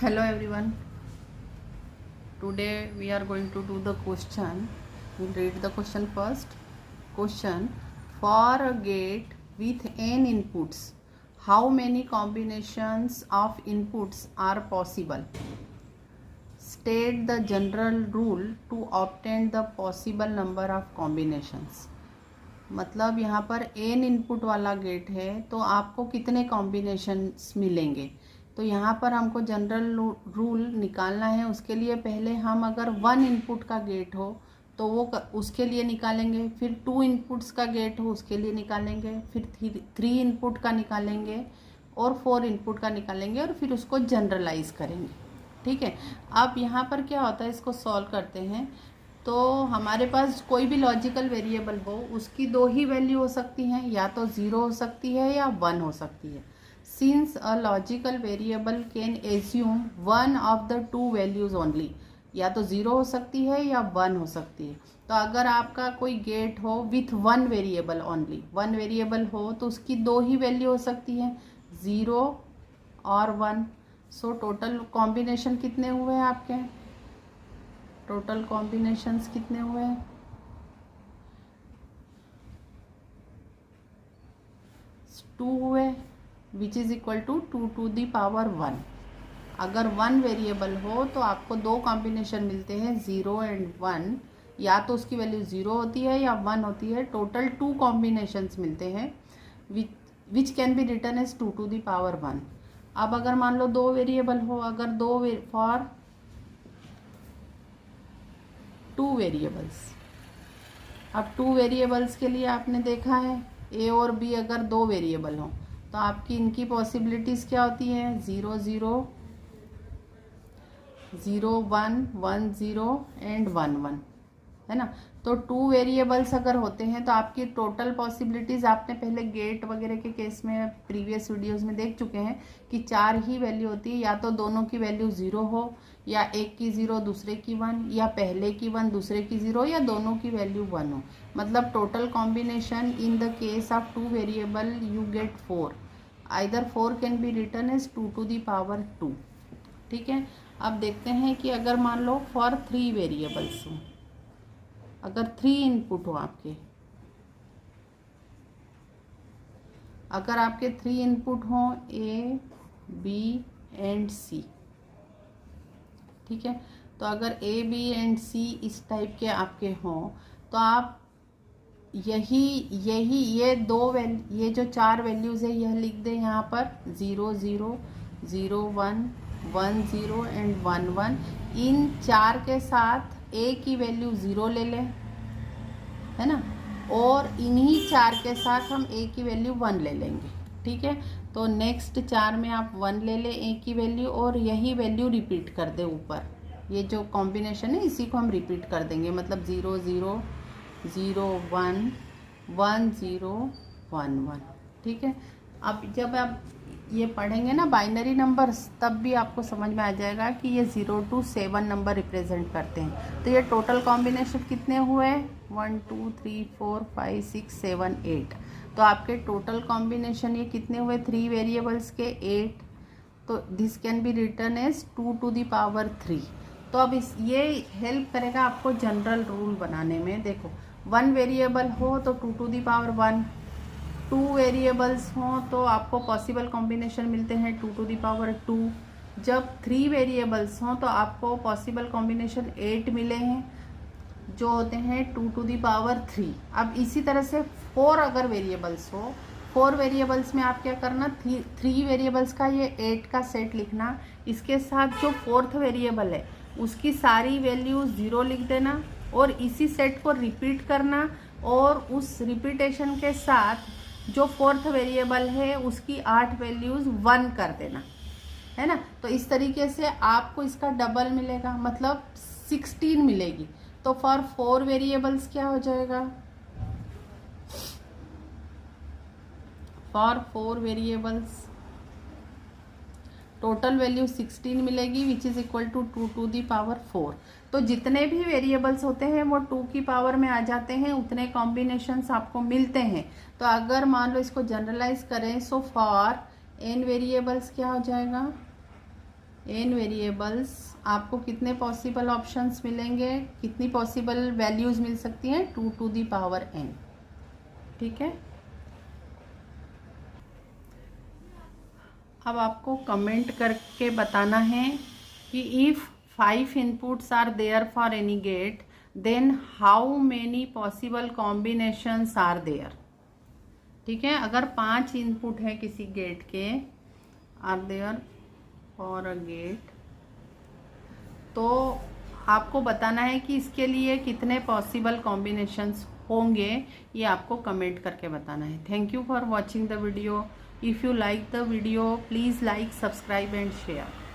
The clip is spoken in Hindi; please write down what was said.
Hello everyone. Today we are going to do the question. We'll read the question first. Question: for a gate with n inputs, how many combinations of inputs are possible? State the general rule to obtain the possible number of combinations. मतलब यहाँ पर n इनपुट वाला गेट है तो आपको कितने कॉम्बिनेशंस मिलेंगे। तो यहाँ पर हमको जनरल रूल निकालना है। उसके लिए पहले हम अगर 1 इनपुट का गेट हो तो वो उसके लिए निकालेंगे, फिर 2 इनपुट्स का गेट हो उसके लिए निकालेंगे, फिर 3 इनपुट का निकालेंगे और 4 इनपुट का निकालेंगे और फिर उसको जनरलाइज करेंगे। ठीक है। अब यहाँ पर क्या होता है, इसको सॉल्व करते हैं। तो हमारे पास कोई भी लॉजिकल वेरिएबल हो उसकी 2 ही वैल्यू हो सकती हैं, या तो 0 हो सकती है या 1 हो सकती है। Since a logical variable can assume one of the 2 values only, या तो 0 हो सकती है या 1 हो सकती है। तो अगर आपका कोई गेट हो विथ 1 वेरिएबल ओनली, 1 वेरिएबल हो तो उसकी 2 ही वैल्यू हो सकती हैं, 0 और 1। सो टोटल कॉम्बिनेशन कितने हुए हैं आपके? टोटल कॉम्बिनेशंस कितने हुए हैं? 2 हुए, which is equal to 2 to the power 1। अगर 1 वेरिएबल हो तो आपको 2 कॉम्बिनेशन मिलते हैं, 0 एंड 1। या तो उसकी वैल्यू 0 होती है या 1 होती है। टोटल 2 कॉम्बिनेशंस मिलते हैं which can be written as 2 to the power 1। अब अगर मान लो 2 वेरिएबल हो, अगर फॉर 2 वेरिएबल्स। अब 2 वेरिएबल्स के लिए आपने देखा है ए और बी अगर 2 वेरिएबल हों तो आपकी इनकी पॉसिबिलिटीज़ क्या होती हैं? 0 0 0 1 1 0 एंड 1 1, है ना। तो 2 वेरिएबल्स अगर होते हैं तो आपकी टोटल पॉसिबिलिटीज़ आपने पहले गेट वगैरह के केस में प्रीवियस वीडियोस में देख चुके हैं कि 4 ही वैल्यू होती है, या तो दोनों की वैल्यू 0 हो, या एक की 0 दूसरे की 1, या पहले की 1 दूसरे की 0, या दोनों की वैल्यू 1 हो। मतलब total combination in the case of 2 variable you get 4। Either 4 can be written as 2 to the power 2। ठीक है। अब देखते हैं कि अगर मान लो फॉर 3 वेरिएबल्स हो, अगर 3 इनपुट हो आपके, अगर आपके 3 इनपुट हों ए बी एंड सी, ठीक है। तो अगर ए बी एंड सी इस टाइप के आपके हों तो आप यही ये जो 4 वैल्यूज़ है यह लिख दें यहाँ पर, 0 0 0 1 1 0 एंड 1 1। इन 4 के साथ ए की वैल्यू 0 ले लें, है ना, और इन्हीं 4 के साथ हम ए की वैल्यू 1 ले लेंगे। ठीक है। तो नेक्स्ट 4 में आप 1 ले लें ए की वैल्यू, और यही वैल्यू रिपीट कर दें ऊपर। ये जो कॉम्बिनेशन है इसी को हम रिपीट कर देंगे, मतलब 0 0 0 1 1 0 1 1। ठीक है। अब जब आप ये पढ़ेंगे ना बाइनरी नंबर्स, तब भी आपको समझ में आ जाएगा कि ये 0 to 7 नंबर रिप्रेजेंट करते हैं। तो ये टोटल कॉम्बिनेशन कितने हुए? 1 2 3 4 5 6 7 8। तो आपके टोटल कॉम्बिनेशन ये कितने हुए 3 वेरिएबल्स के? 8। तो this can be written as 2 to the power 3। तो अब ये हेल्प करेगा आपको जनरल रूल बनाने में। देखो 1 वेरिएबल हो तो 2 टू दी पावर 1, 2 वेरिएबल्स हों तो आपको पॉसिबल कॉम्बिनेशन मिलते हैं 2 टू दी पावर 2। जब 3 वेरिएबल्स हों तो आपको पॉसिबल कॉम्बिनेशन 8 मिले हैं, जो होते हैं 2 टू दी पावर 3। अब इसी तरह से 4 अगर वेरिएबल्स हो, 4 वेरिएबल्स में आप क्या करना, 3 वेरिएबल्स का ये 8 का सेट लिखना, इसके साथ जो 4th वेरिएबल है उसकी सारी वैल्यू 0 लिख देना, और इसी सेट को रिपीट करना, और उस रिपीटेशन के साथ जो 4th वेरिएबल है उसकी 8 वैल्यूज़ 1 कर देना, है ना। तो इस तरीके से आपको इसका डबल मिलेगा, मतलब 16 मिलेगी। तो फॉर 4 वेरिएबल्स क्या हो जाएगा? फॉर 4 वेरिएबल्स टोटल वैल्यू 16 मिलेगी, which is equal to 2 to the power 4। तो जितने भी वेरिएबल्स होते हैं वो 2 की पावर में आ जाते हैं, उतने कॉम्बिनेशंस आपको मिलते हैं। तो अगर मान लो इसको जनरलाइज करें, सो फॉर n वेरिएबल्स क्या हो जाएगा? n वेरिएबल्स, आपको कितने पॉसिबल ऑप्शंस मिलेंगे, कितनी पॉसिबल वैल्यूज़ मिल सकती हैं, 2 to the power n। ठीक है, अब आपको कमेंट करके बताना है कि if 5 inputs are there for any gate then how many possible combinations are there. ठीक है, अगर 5 इनपुट है किसी गेट के, are there for a gate, तो आपको बताना है कि इसके लिए कितने पॉसिबल कॉम्बिनेशंस होंगे, ये आपको कमेंट करके बताना है। Thank you for watching the video. If you like the video please like, subscribe and share.